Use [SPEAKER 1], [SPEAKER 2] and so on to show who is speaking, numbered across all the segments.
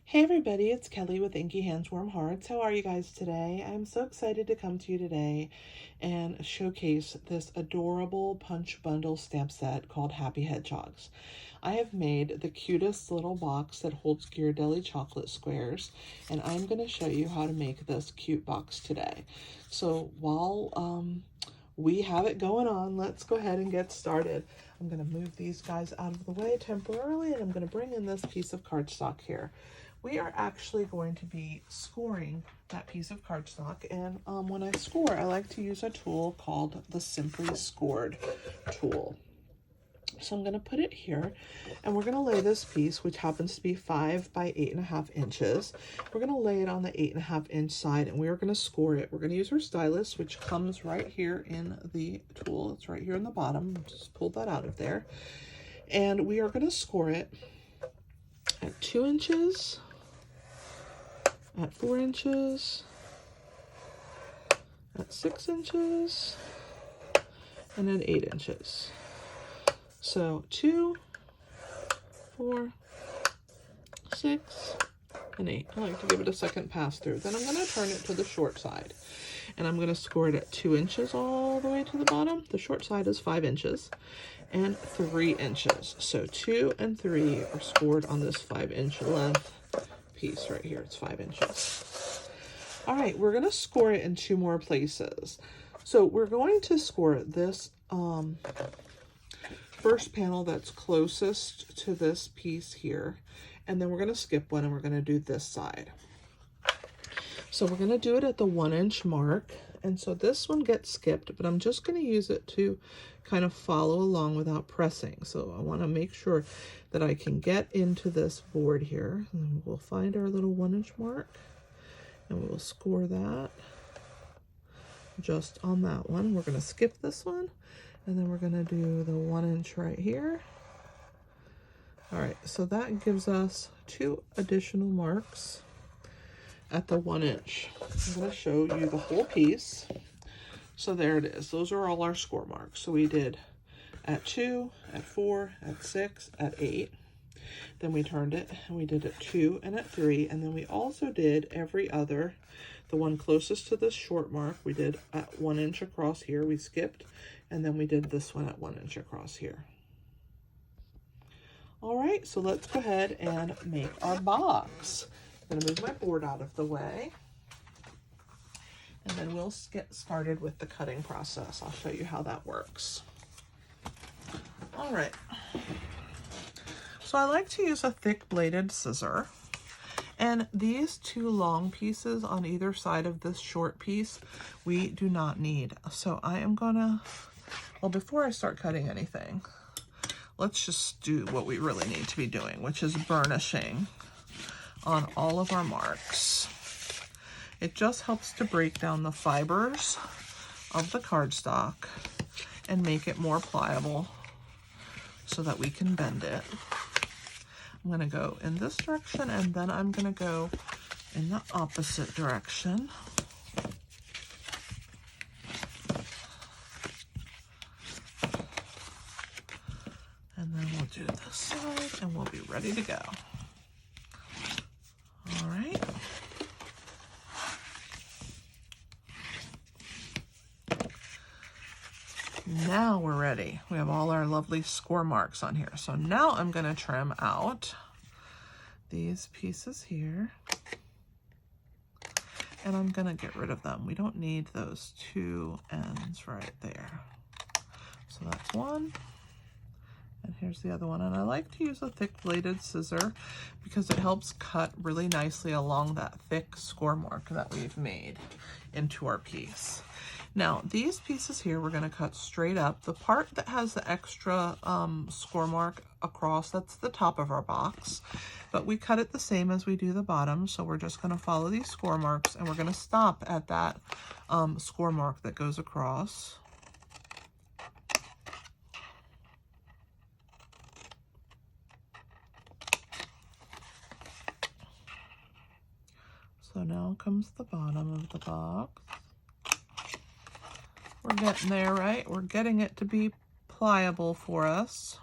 [SPEAKER 1] Hey everybody, it's Kelly with Inky Hands Warm Hearts. How are you guys today? I'm so excited to come to you today and showcase this adorable punch bundle stamp set called Happy Hedgehogs. I have made the cutest little box that holds Ghirardelli chocolate squares, and I'm going to show you how to make this cute box today. So while we have it going on, let's go ahead and get started. I'm going to move these guys out of the way temporarily, and I'm going to bring in this piece of cardstock here. We are actually going to be scoring that piece of cardstock, and when I score, I like to use a tool called the Simply Scored tool. So I'm going to put it here, and we're going to lay this piece, which happens to be 5 by 8.5 inches. We're going to lay it on the 8.5 inch side, and we're going to score it. We're going to use our stylus, which comes right here in the tool. It's right here in the bottom. Just pull that out of there. And we are going to score it at 2 inches, at 4 inches, at 6 inches, and at 8 inches. So 2, 4, 6, and 8. I like to give it a second pass through. Then I'm going to turn it to the short side, and I'm going to score it at 2 inches all the way to the bottom. The short side is 5 inches and 3 inches. So 2 and 3 are scored on this 5-inch length piece right here. It's 5 inches. All right, we're going to score it in 2 more places. So we're going to score this first panel that's closest to this piece here, and then we're going to skip one and we're going to do this side. So we're going to do it at the 1-inch mark, and so this one gets skipped, but I'm just going to use it to kind of follow along without pressing. So I want to make sure that I can get into this board here, and we'll find our little 1-inch mark, and we will score that just on that one. We're going to skip this one, and then we're going to do the 1-inch right here. All right, so that gives us 2 additional marks at the 1-inch. I'm going to show you the whole piece. So there it is. Those are all our score marks. So we did at 2, at 4, at 6, at 8. Then we turned it, and we did at 2 and at 3. And then we also did every other. The one closest to this short mark, we did at 1 inch across here. We skipped, and then we did this one at 1 inch across here. All right, so let's go ahead and make our box. I'm gonna move my board out of the way, and then we'll get started with the cutting process. I'll show you how that works. All right, so I like to use a thick bladed scissor, and these 2 long pieces on either side of this short piece, we do not need. So I am gonna, well, before I start cutting anything, let's just do what we really need to be doing, which is burnishing on all of our marks. It just helps to break down the fibers of the cardstock and make it more pliable so that we can bend it. I'm going to go in this direction, and then I'm going to go in the opposite direction. And then we'll do this side, and we'll be ready to go. All right. Now we're ready. We have all our lovely score marks on here. So now I'm going to trim out these pieces here, and I'm going to get rid of them. We don't need those 2 ends right there. So that's one. And here's the other one. And I like to use a thick bladed scissor because it helps cut really nicely along that thick score mark that we've made into our piece. Now, these pieces here, we're going to cut straight up. The part that has the extra score mark across, that's the top of our box. But we cut it the same as we do the bottom. So we're just going to follow these score marks, and we're going to stop at that score mark that goes across. So now comes the bottom of the box. We're getting there, right? We're getting it to be pliable for us.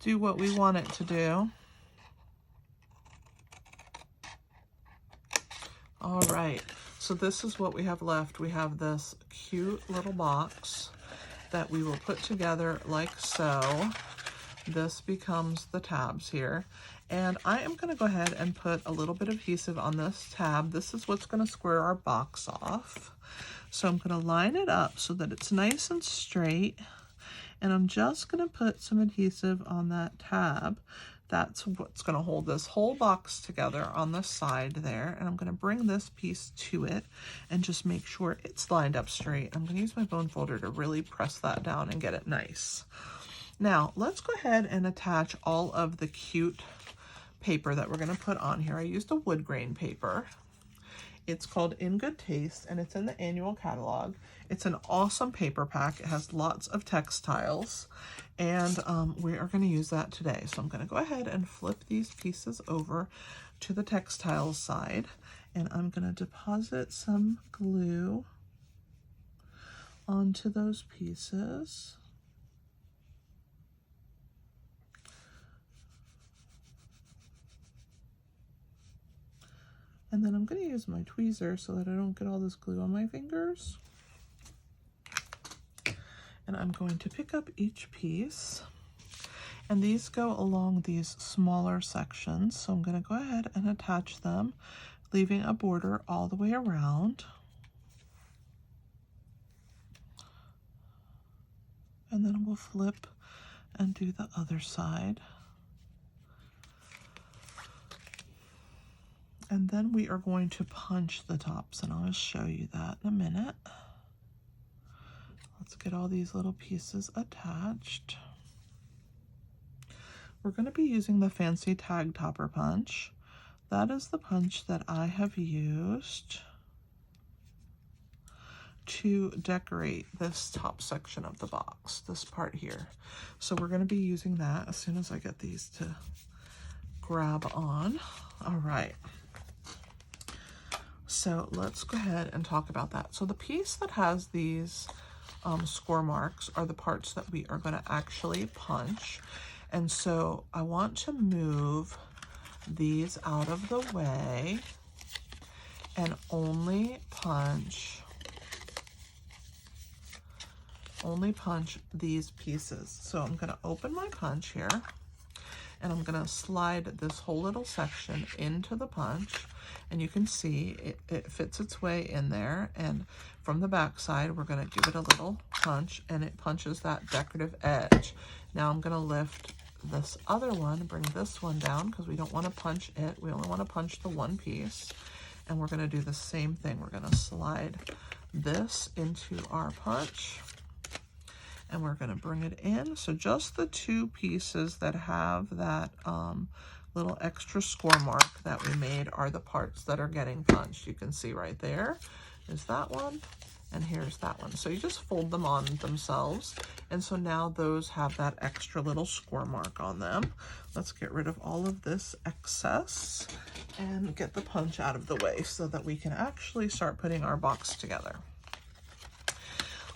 [SPEAKER 1] Do what we want it to do. All right, so this is what we have left. We have this cute little box that we will put together like so. This becomes the tabs here. And I am going to go ahead and put a little bit of adhesive on this tab. This is what's going to square our box off. So I'm going to line it up so that it's nice and straight. And I'm just going to put some adhesive on that tab. That's what's going to hold this whole box together on the side there. And I'm going to bring this piece to it and just make sure it's lined up straight. I'm going to use my bone folder to really press that down and get it nice. Now, let's go ahead and attach all of the cute paper that we're going to put on here. I used a wood grain paper. It's called In Good Taste, and it's in the annual catalog. It's an awesome paper pack. It has lots of textiles, and we are going to use that today. So I'm going to go ahead and flip these pieces over to the textiles side, and I'm going to deposit some glue onto those pieces. And then I'm going to use my tweezer so that I don't get all this glue on my fingers. And I'm going to pick up each piece. And these go along these smaller sections. So I'm going to go ahead and attach them, leaving a border all the way around. And then we'll flip and do the other side. And then we are going to punch the tops, and I'll show you that in a minute. Let's get all these little pieces attached. We're going to be using the fancy tag topper punch. That is the punch that I have used to decorate this top section of the box, this part here. So we're going to be using that as soon as I get these to grab on. All right. So let's go ahead and talk about that. So the piece that has these score marks are the parts that we are going to actually punch. And so I want to move these out of the way and only punch these pieces. So I'm going to open my punch here, and I'm going to slide this whole little section into the punch. And you can see it fits its way in there. And from the back side, we're going to give it a little punch, and it punches that decorative edge. Now I'm going to lift this other one, bring this one down because we don't want to punch it. We only want to punch the one piece. And we're going to do the same thing. We're going to slide this into our punch, and we're going to bring it in. So just the two pieces that have that little extra score mark that we made are the parts that are getting punched. You can see right there is that one, and here's that one. So you just fold them on themselves, and so now those have that extra little score mark on them. Let's get rid of all of this excess and get the punch out of the way so that we can actually start putting our box together.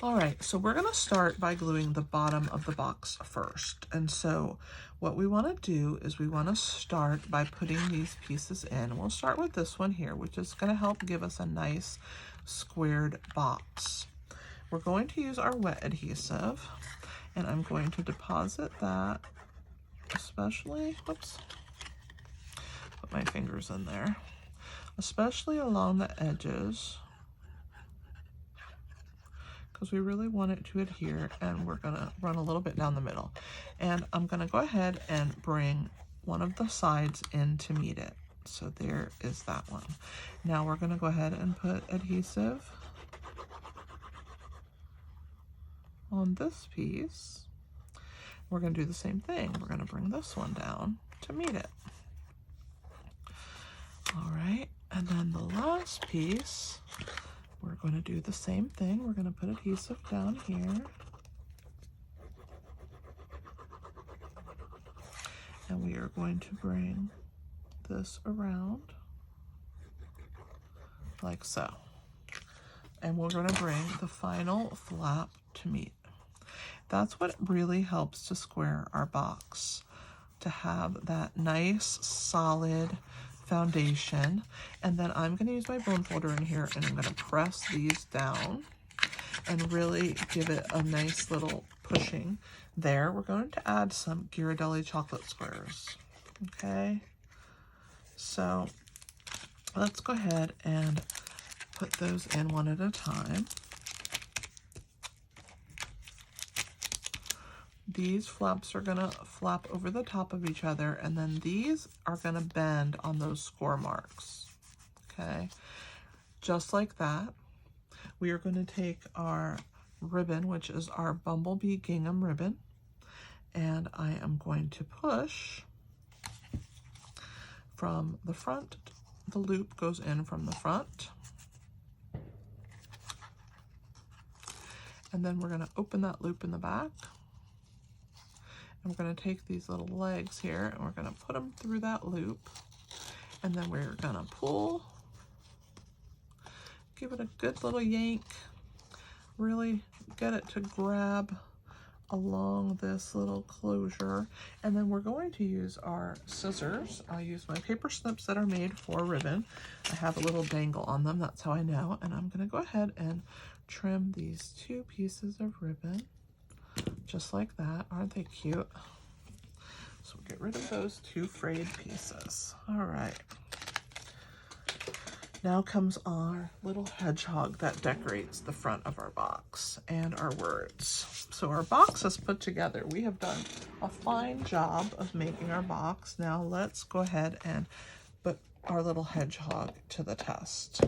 [SPEAKER 1] All right, so we're gonna start by gluing the bottom of the box first. And so what we wanna do is we wanna start by putting these pieces in. We'll start with this one here, which is gonna help give us a nice squared box. We're going to use our wet adhesive, and I'm going to deposit that, especially, whoops, put my fingers in there, especially along the edges, because we really want it to adhere, and we're going to run a little bit down the middle. And I'm going to go ahead and bring one of the sides in to meet it. So there is that one. Now we're going to go ahead and put adhesive on this piece. We're going to do the same thing. We're going to bring this one down to meet it. All right, and then the last piece, we're going to do the same thing. We're going to put adhesive down here. And we are going to bring this around like so. And we're going to bring the final flap to meet. That's what really helps to square our box, to have that nice, solid foundation, and then I'm going to use my bone folder in here, and I'm going to press these down and really give it a nice little pushing there. We're going to add some Ghirardelli chocolate squares. Okay, so let's go ahead and put those in one at a time. These flaps are gonna flap over the top of each other, and then these are gonna bend on those score marks. Okay, just like that. We are going to take our ribbon, which is our Bumblebee gingham ribbon, and I am going to push from the front. The loop goes in from the front, and then we're going to open that loop in the back, and we're going to take these little legs here and we're going to put them through that loop, and then we're going to pull. Give it a good little yank, really get it to grab along this little closure, and then we're going to use our scissors. I'll use my paper snips that are made for ribbon. I have a little dangle on them, that's how I know, and I'm going to go ahead and trim these two pieces of ribbon, just like that. Aren't they cute? So we'll get rid of those two frayed pieces. All right. Now comes our little hedgehog that decorates the front of our box and our words. So our box is put together. We have done a fine job of making our box. Now let's go ahead and put our little hedgehog to the test.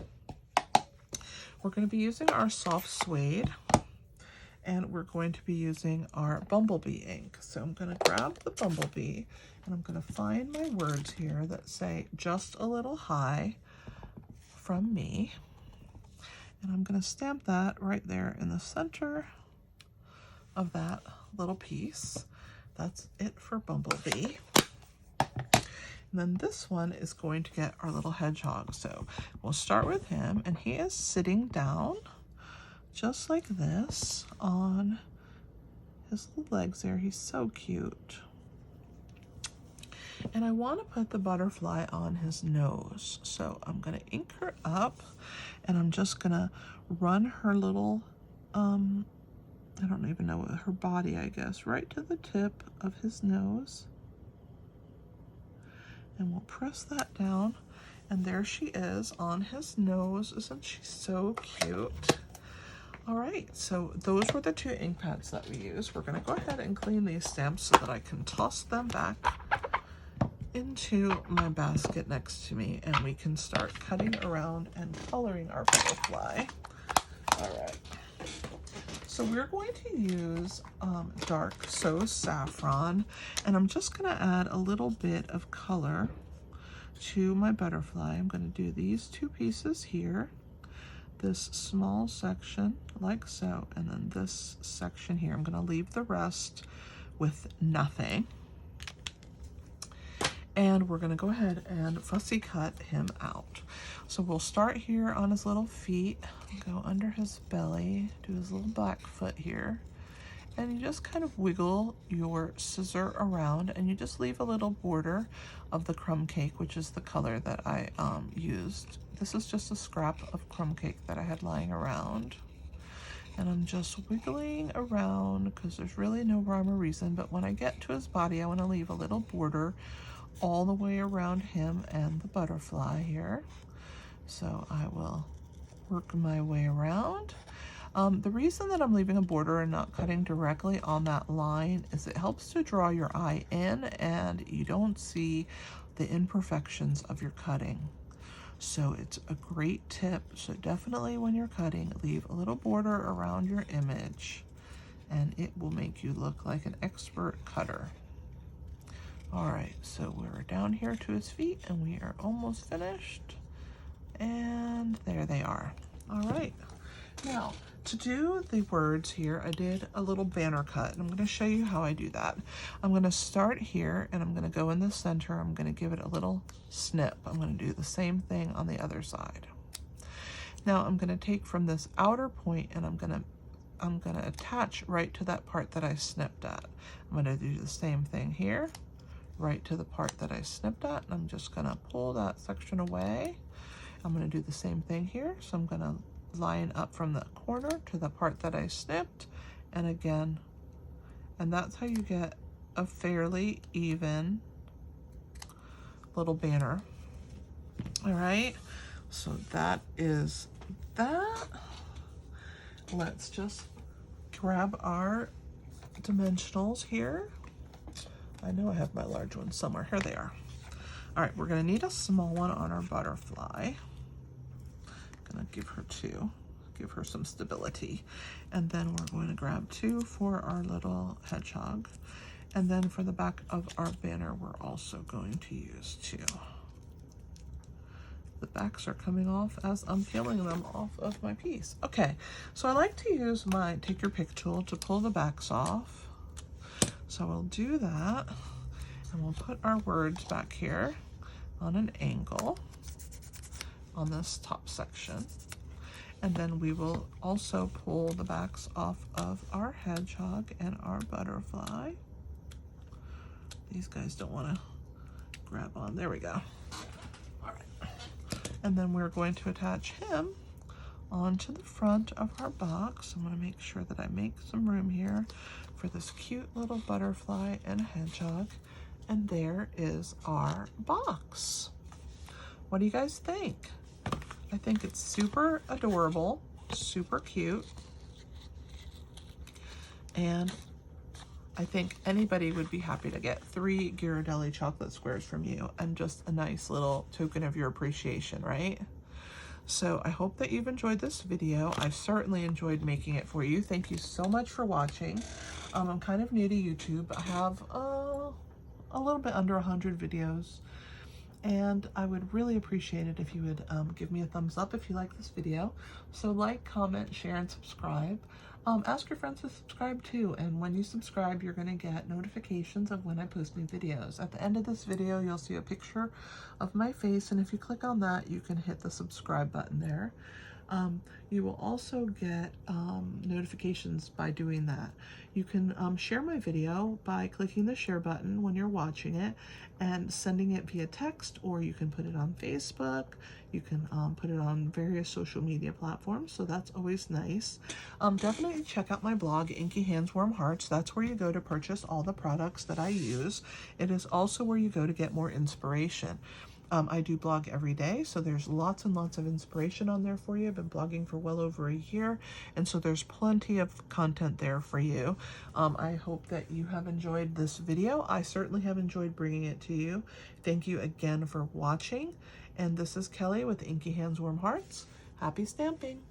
[SPEAKER 1] We're going to be using our soft suede, and we're going to be using our Bumblebee ink. So I'm going to grab the Bumblebee, and I'm going to find my words here that say just a little high from me, and I'm going to stamp that right there in the center of that little piece. That's it for Bumblebee. And then this one is going to get our little hedgehog. So we'll start with him, and he is sitting down just like this on his little legs there. He's so cute. And I want to put the butterfly on his nose. So I'm going to ink her up, and I'm just going to run her little, I don't even know, her body, I guess, right to the tip of his nose. And we'll press that down, and there she is on his nose. Isn't she so cute? All right, so those were the two ink pads that we used. We're going to go ahead and clean these stamps so that I can toss them back into my basket next to me, and we can start cutting around and coloring our butterfly. All right, so we're going to use dark So Saffron, and I'm just going to add a little bit of color to my butterfly. I'm going to do these two pieces here, this small section like so, and then this section here. I'm going to leave the rest with nothing. And we're going to go ahead and fussy cut him out. So we'll start here on his little feet, go under his belly, do his little back foot here, and you just kind of wiggle your scissor around, and you just leave a little border of the crumb cake, which is the color that I used. This is just a scrap of crumb cake that I had lying around. And I'm just wiggling around because there's really no rhyme or reason, but when I get to his body, I want to leave a little border all the way around him and the butterfly here. So I will work my way around. The reason that I'm leaving a border and not cutting directly on that line is it helps to draw your eye in, and you don't see the imperfections of your cutting. So it's a great tip. So definitely when you're cutting, leave a little border around your image, and it will make you look like an expert cutter. All right, so we're down here to his feet, and we are almost finished. And there they are. All right, now to do the words here, I did a little banner cut, and I'm going to show you how I do that. I'm going to start here, and I'm going to go in the center. I'm going to give it a little snip. I'm going to do the same thing on the other side. Now I'm going to take from this outer point, and I'm going to attach right to that part that I snipped at. I'm going to do the same thing here, right to the part that I snipped at, and I'm just gonna pull that section away. I'm gonna do the same thing here. So I'm gonna line up from the corner to the part that I snipped, and again, and that's how you get a fairly even little banner. All right, so that is that. Let's just grab our dimensionals here. I know I have my large ones somewhere. Here they are. All right, we're gonna need a small one on our butterfly. Gonna give her 2, give her some stability. And then we're going to grab 2 for our little hedgehog. And then for the back of our banner, we're also going to use 2. The backs are coming off as I'm peeling them off of my piece. Okay, so I like to use my take your pick tool to pull the backs off. So we'll do that, and we'll put our words back here on an angle on this top section. And then we will also pull the backs off of our hedgehog and our butterfly. These guys don't want to grab on. There we go. All right. And then we're going to attach him onto the front of our box. I'm going to make sure that I make some room here for this cute little butterfly and hedgehog. And there is our box. What do you guys think? I think it's super adorable, super cute, and I think anybody would be happy to get 3 Ghirardelli chocolate squares from you, and just a nice little token of your appreciation, right? So I hope that you've enjoyed this video. I've certainly enjoyed making it for you. Thank you so much for watching. I'm kind of new to YouTube. I have a little bit under 100 videos. And I would really appreciate it if you would give me a thumbs up if you like this video. So like, comment, share, and subscribe. Ask your friends to subscribe too. And when you subscribe, you're going to get notifications of when I post new videos. At the end of this video, you'll see a picture of my face. And if you click on that, you can hit the subscribe button there. You will also get notifications by doing that. You can share my video by clicking the share button when you're watching it and sending it via text, or you can put it on Facebook. You can put it on various social media platforms, so that's always nice. Definitely check out my blog, Inky Hands Warm Hearts. That's where you go to purchase all the products that I use. It is also where you go to get more inspiration. I do blog every day, so there's lots and lots of inspiration on there for you. I've been blogging for well over a year, and so there's plenty of content there for you. I hope that you have enjoyed this video. I certainly have enjoyed bringing it to you. Thank you again for watching, and this is Kelly with Inky Hands Warm Hearts. Happy stamping!